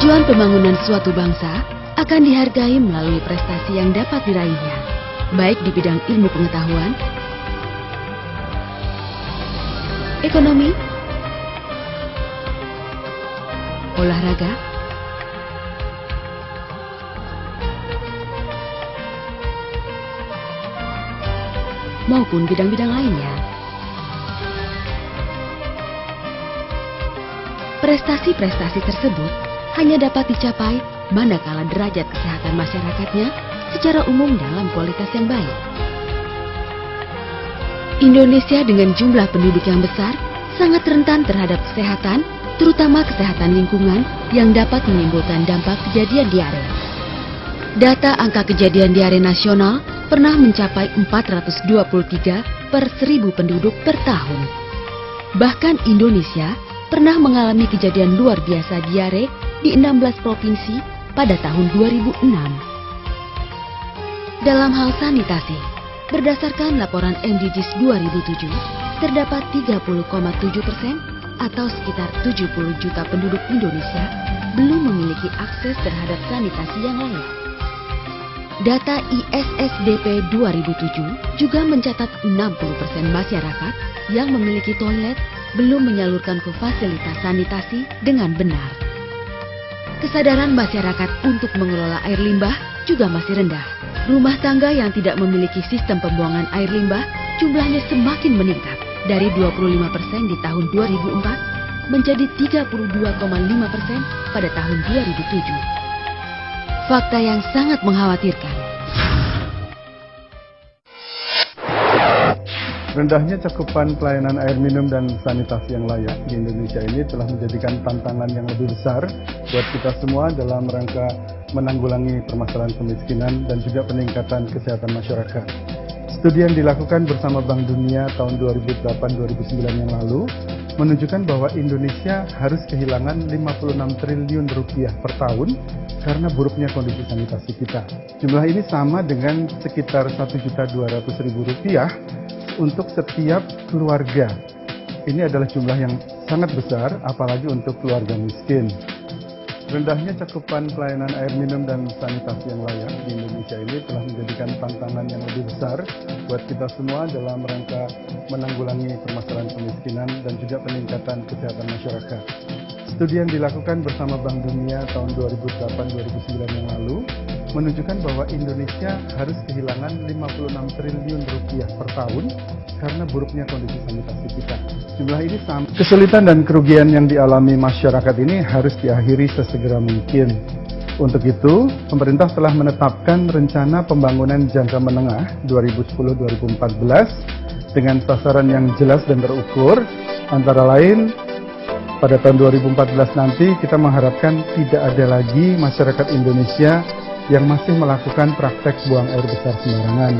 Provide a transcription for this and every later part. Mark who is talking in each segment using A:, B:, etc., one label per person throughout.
A: Kemajuan pembangunan suatu bangsa akan dihargai melalui prestasi yang dapat diraihnya, baik di bidang ilmu pengetahuan, ekonomi, olahraga, maupun bidang-bidang lainnya. Prestasi-prestasi tersebut hanya dapat dicapai manakala derajat kesehatan masyarakatnya secara umum dalam kualitas yang baik. Indonesia dengan jumlah penduduk yang besar sangat rentan terhadap kesehatan, terutama kesehatan lingkungan yang dapat menimbulkan dampak kejadian diare. Data angka kejadian diare nasional pernah mencapai 423 per 1000 penduduk per tahun. Bahkan Indonesia pernah mengalami kejadian luar biasa diare di 16 provinsi pada tahun 2006. Dalam hal sanitasi, berdasarkan laporan MDGs 2007, terdapat 30,7% atau sekitar 70 juta penduduk Indonesia belum memiliki akses terhadap sanitasi yang layak. Data ISSDP 2007 juga mencatat 60% masyarakat yang memiliki toilet belum menyalurkan ke fasilitas sanitasi dengan benar. Kesadaran masyarakat untuk mengelola air limbah juga masih rendah. Rumah tangga yang tidak memiliki sistem pembuangan air limbah jumlahnya semakin meningkat dari 25% di tahun 2004 menjadi 32,5% pada tahun 2007. Fakta yang sangat mengkhawatirkan.
B: Rendahnya cakupan pelayanan air minum dan sanitasi yang layak di Indonesia ini telah menjadikan tantangan yang lebih besar buat kita semua dalam rangka menanggulangi permasalahan kemiskinan dan juga peningkatan kesehatan masyarakat. Studi yang dilakukan bersama Bank Dunia tahun 2008-2009 yang lalu menunjukkan bahwa Indonesia harus kehilangan 56 triliun rupiah per tahun karena buruknya kondisi sanitasi kita. Jumlah ini sama dengan sekitar 1.200.000 rupiah untuk setiap keluarga. Ini adalah jumlah yang sangat besar, apalagi untuk keluarga miskin. Rendahnya cakupan pelayanan air minum dan sanitasi yang layak di Indonesia ini telah menjadikan tantangan yang lebih besar buat kita semua dalam rangka menanggulangi permasalahan kemiskinan dan juga peningkatan kesehatan masyarakat. Studi yang dilakukan bersama Bank Dunia tahun 2008-2009 yang lalu menunjukkan bahwa Indonesia harus kehilangan 56 triliun rupiah per tahun karena buruknya kondisi sanitasi kita. Jumlah ini sama. Kesulitan dan kerugian yang dialami masyarakat ini harus diakhiri sesegera mungkin. Untuk itu, pemerintah telah menetapkan rencana pembangunan jangka menengah 2010-2014 dengan sasaran yang jelas dan terukur, antara lain pada tahun 2014 nanti kita mengharapkan tidak ada lagi masyarakat Indonesia yang masih melakukan praktek buang air besar sembarangan.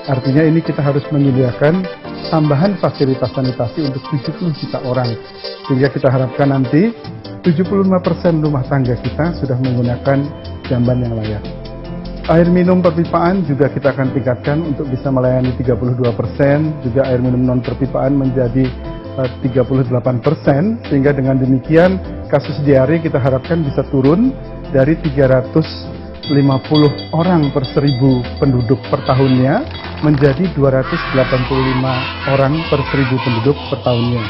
B: Artinya ini kita harus menyediakan tambahan fasilitas sanitasi untuk 70 juta orang. Sehingga kita harapkan nanti 75% rumah tangga kita sudah menggunakan jamban yang layak. Air minum perpipaan juga kita akan tingkatkan untuk bisa melayani 32%, juga air minum non perpipaan menjadi 38%, sehingga dengan demikian kasus diare kita harapkan bisa turun dari 350 orang per 1000 penduduk per tahunnya menjadi 285 orang per 1000 penduduk per tahunnya.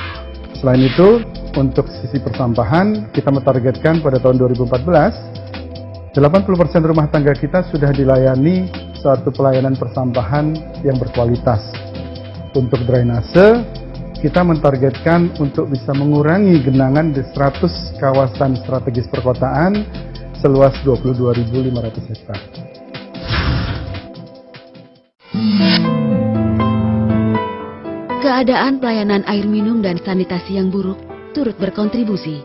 B: Selain itu, untuk sisi persampahan, kita mentargetkan pada tahun 2014, 80% rumah tangga kita sudah dilayani suatu pelayanan persampahan yang berkualitas. Untuk drainase, kita mentargetkan untuk bisa mengurangi genangan di 100 kawasan strategis perkotaan seluas 22.500 hektar.
A: Keadaan pelayanan air minum dan sanitasi yang buruk turut berkontribusi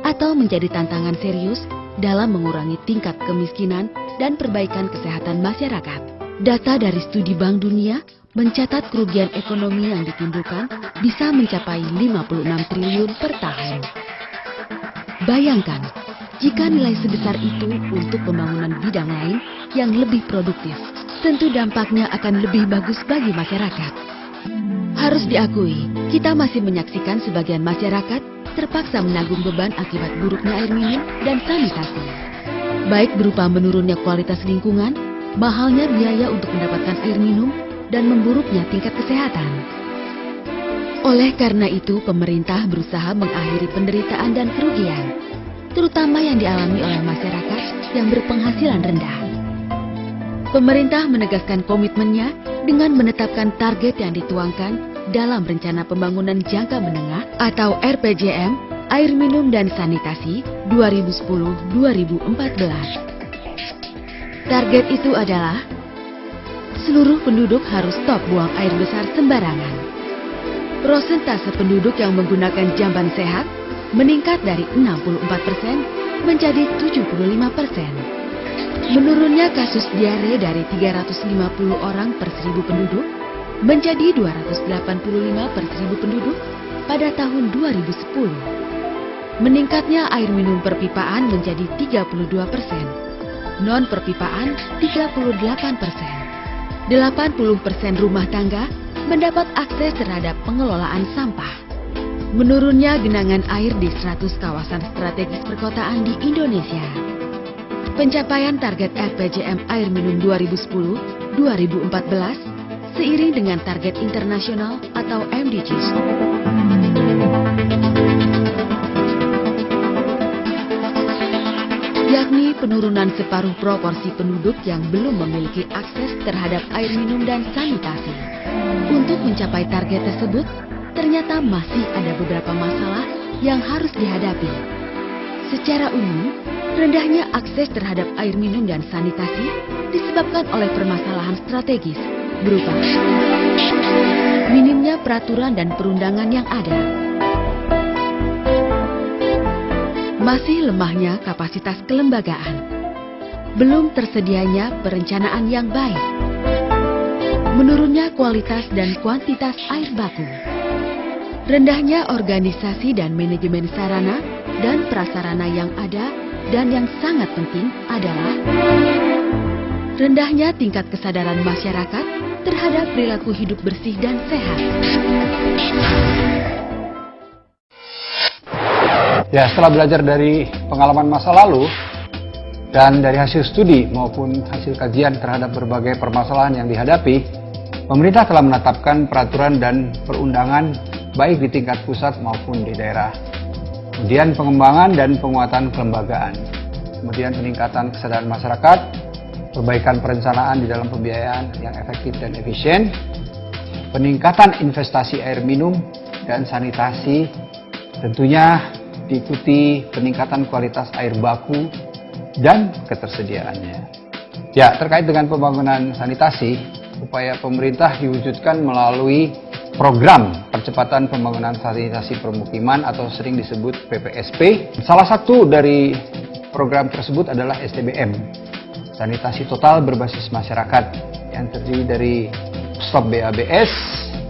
A: atau menjadi tantangan serius dalam mengurangi tingkat kemiskinan dan perbaikan kesehatan masyarakat. Data dari studi Bank Dunia mencatat kerugian ekonomi yang ditimbulkan bisa mencapai 56 triliun per tahun. Bayangkan, jika nilai sebesar itu untuk pembangunan bidang lain yang lebih produktif, tentu dampaknya akan lebih bagus bagi masyarakat. Harus diakui, kita masih menyaksikan sebagian masyarakat terpaksa menanggung beban akibat buruknya air minum dan sanitasi. Baik berupa menurunnya kualitas lingkungan, mahalnya biaya untuk mendapatkan air minum, dan memburuknya tingkat kesehatan. Oleh karena itu, pemerintah berusaha mengakhiri penderitaan dan kerugian, terutama yang dialami oleh masyarakat yang berpenghasilan rendah. Pemerintah menegaskan komitmennya dengan menetapkan target yang dituangkan dalam Rencana Pembangunan Jangka Menengah atau RPJM Air Minum dan Sanitasi 2010-2014. Target itu adalah seluruh penduduk harus stop buang air besar sembarangan. Prosentase penduduk yang menggunakan jamban sehat meningkat dari 64% menjadi 75%. Menurunnya kasus diare dari 350 orang per 1000 penduduk menjadi 285 per 1000 penduduk pada tahun 2010. Meningkatnya air minum perpipaan menjadi 32%, non perpipaan 38%. 80% rumah tangga mendapat akses terhadap pengelolaan sampah. Menurunnya genangan air di 100 kawasan strategis perkotaan di Indonesia. Pencapaian target RPJM Air Minum 2010-2014 seiring dengan target internasional atau MDGs. Yakni penurunan separuh proporsi penduduk yang belum memiliki akses terhadap air minum dan sanitasi. Untuk mencapai target tersebut, ternyata masih ada beberapa masalah yang harus dihadapi. Secara umum, rendahnya akses terhadap air minum dan sanitasi disebabkan oleh permasalahan strategis berupa minimnya peraturan dan perundangan yang ada, masih lemahnya kapasitas kelembagaan, belum tersedianya perencanaan yang baik, menurunnya kualitas dan kuantitas air baku, rendahnya organisasi dan manajemen sarana dan prasarana yang ada, dan yang sangat penting adalah rendahnya tingkat kesadaran masyarakat terhadap perilaku hidup bersih dan sehat.
C: Ya, setelah belajar dari pengalaman masa lalu dan dari hasil studi maupun hasil kajian terhadap berbagai permasalahan yang dihadapi, pemerintah telah menetapkan peraturan dan perundangan baik di tingkat pusat maupun di daerah. Kemudian pengembangan dan penguatan kelembagaan, kemudian peningkatan kesadaran masyarakat, perbaikan perencanaan di dalam pembiayaan yang efektif dan efisien, peningkatan investasi air minum dan sanitasi, tentunya diikuti peningkatan kualitas air baku dan ketersediaannya. Ya, terkait dengan pembangunan sanitasi, upaya pemerintah diwujudkan melalui Program Percepatan Pembangunan Sanitasi Permukiman atau sering disebut PPSP. Salah satu dari program tersebut adalah STBM, Sanitasi Total Berbasis Masyarakat, yang terdiri dari stop BABS,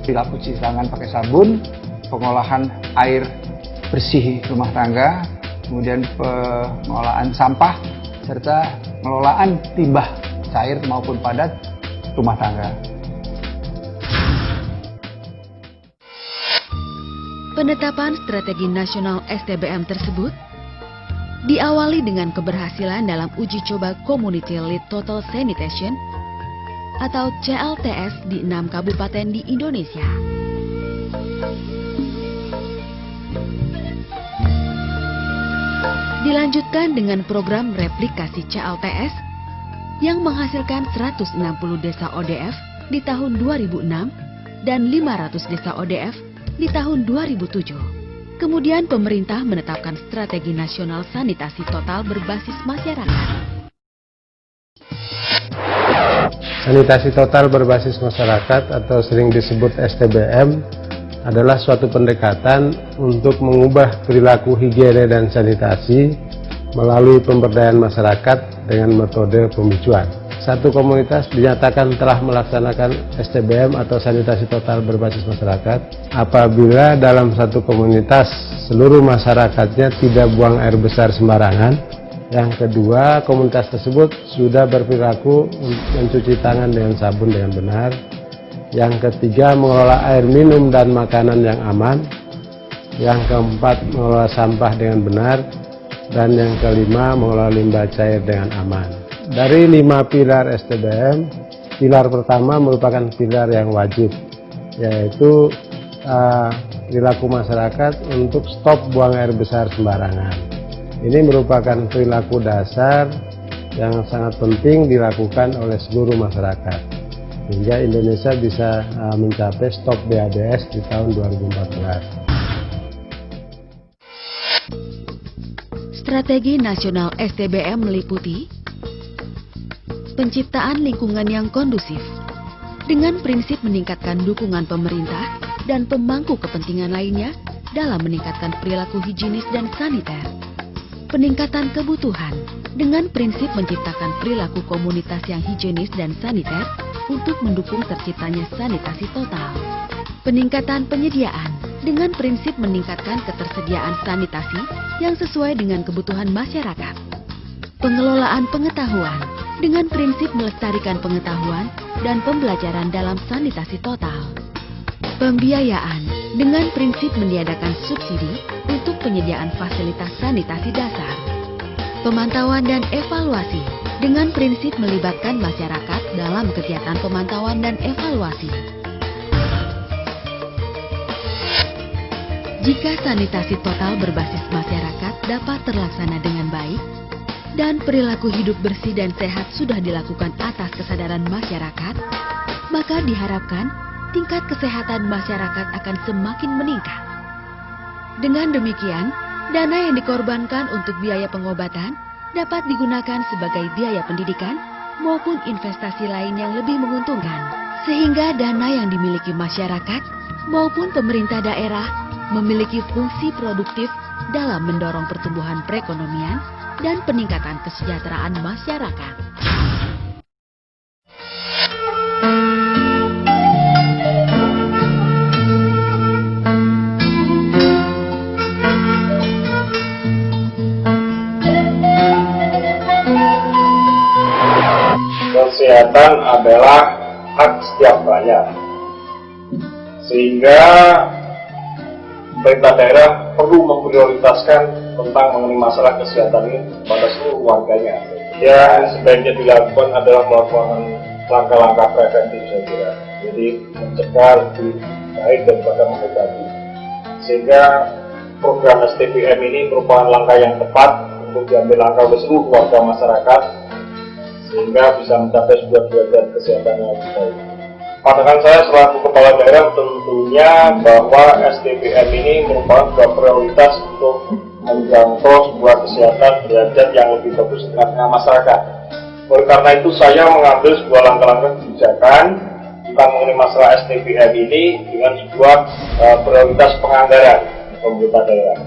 C: perilaku cuci tangan pakai sabun, pengolahan air bersih rumah tangga, kemudian pengolahan sampah, serta pengelolaan limbah cair maupun padat rumah tangga.
A: Penetapan strategi nasional STBM tersebut diawali dengan keberhasilan dalam uji coba Community Lead Total Sanitation atau CLTS di 6 kabupaten di Indonesia. Dilanjutkan dengan program replikasi CLTS yang menghasilkan 160 desa ODF di tahun 2006 dan 500 desa ODF di tahun 2007. Kemudian pemerintah menetapkan strategi nasional sanitasi total berbasis masyarakat.
D: Sanitasi total berbasis masyarakat atau sering disebut STBM adalah suatu pendekatan untuk mengubah perilaku higiene dan sanitasi melalui pemberdayaan masyarakat dengan metode pembicuan. Satu komunitas dinyatakan telah melaksanakan STBM atau sanitasi total berbasis masyarakat apabila dalam satu komunitas seluruh masyarakatnya tidak buang air besar sembarangan. Yang kedua, komunitas tersebut sudah berperilaku mencuci tangan dengan sabun dengan benar. Yang ketiga, mengelola air minum dan makanan yang aman. yang keempat mengelola sampah dengan benar, dan yang kelima mengelola limbah cair dengan aman. Dari 5 pilar STBM, pilar pertama merupakan pilar yang wajib, yaitu perilaku masyarakat untuk stop buang air besar sembarangan. Ini merupakan perilaku dasar yang sangat penting dilakukan oleh seluruh masyarakat, sehingga Indonesia bisa mencapai stop BABS di tahun 2014.
A: Strategi nasional STBM meliputi penciptaan lingkungan yang kondusif dengan prinsip meningkatkan dukungan pemerintah dan pemangku kepentingan lainnya dalam meningkatkan perilaku higienis dan saniter. Peningkatan kebutuhan dengan prinsip menciptakan perilaku komunitas yang higienis dan saniter untuk mendukung terciptanya sanitasi total. Peningkatan penyediaan dengan prinsip meningkatkan ketersediaan sanitasi yang sesuai dengan kebutuhan masyarakat. Pengelolaan pengetahuan dengan prinsip melestarikan pengetahuan dan pembelajaran dalam sanitasi total. Pembiayaan dengan prinsip meniadakan subsidi untuk penyediaan fasilitas sanitasi dasar. Pemantauan dan evaluasi dengan prinsip melibatkan masyarakat dalam kegiatan pemantauan dan evaluasi. Jika sanitasi total berbasis masyarakat dapat terlaksana dengan baik, dan perilaku hidup bersih dan sehat sudah dilakukan atas kesadaran masyarakat, maka diharapkan tingkat kesehatan masyarakat akan semakin meningkat. Dengan demikian, dana yang dikorbankan untuk biaya pengobatan dapat digunakan sebagai biaya pendidikan maupun investasi lain yang lebih menguntungkan, sehingga dana yang dimiliki masyarakat maupun pemerintah daerah memiliki fungsi produktif dalam mendorong pertumbuhan perekonomian dan peningkatan kesejahteraan masyarakat.
E: Kesehatan adalah hak setiap rakyat, sehingga pemerintah daerah perlu memprioritaskan tentang mengenai masalah kesehatan ini pada seluruh warganya. Yang sebaiknya dilakukan adalah melakukan langkah-langkah preventif, saya kira. Jadi mencegah lebih baik daripada mengobati. Sehingga program STBM ini merupakan langkah yang tepat untuk diambil langkah oleh seluruh warga masyarakat, sehingga bisa mencapai sebuah derajat kesehatan yang lebih baik. Pandangan saya selaku kepala daerah tentunya bahwa STBM ini merupakan sebuah prioritas untuk menjangkau sebuah kesehatan derajat yang lebih bagus di tengah masyarakat. Oleh karena itu saya mengambil sebuah langkah-langkah kebijakan tentang mengenai masalah STBM ini dengan sebuah prioritas penganggaran pemerintah daerah.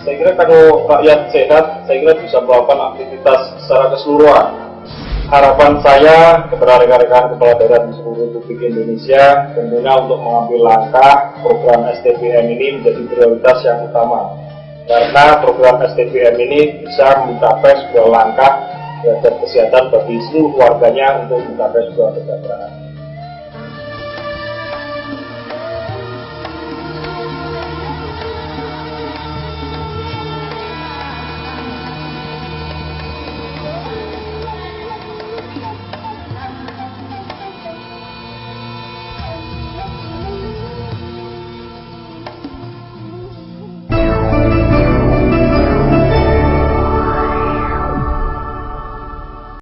E: Saya kira kalau rakyat sehat, saya kira bisa melakukan aktivitas secara keseluruhan. Harapan saya kepada rekan-rekan kepala daerah di seluruh Republik Indonesia tentunya untuk mengambil langkah program STBM ini menjadi prioritas yang utama, karena program STBM ini bisa mencapai sebuah langkah derajat kesehatan bagi seluruh warganya untuk mencapai sebuah kesejahteraan.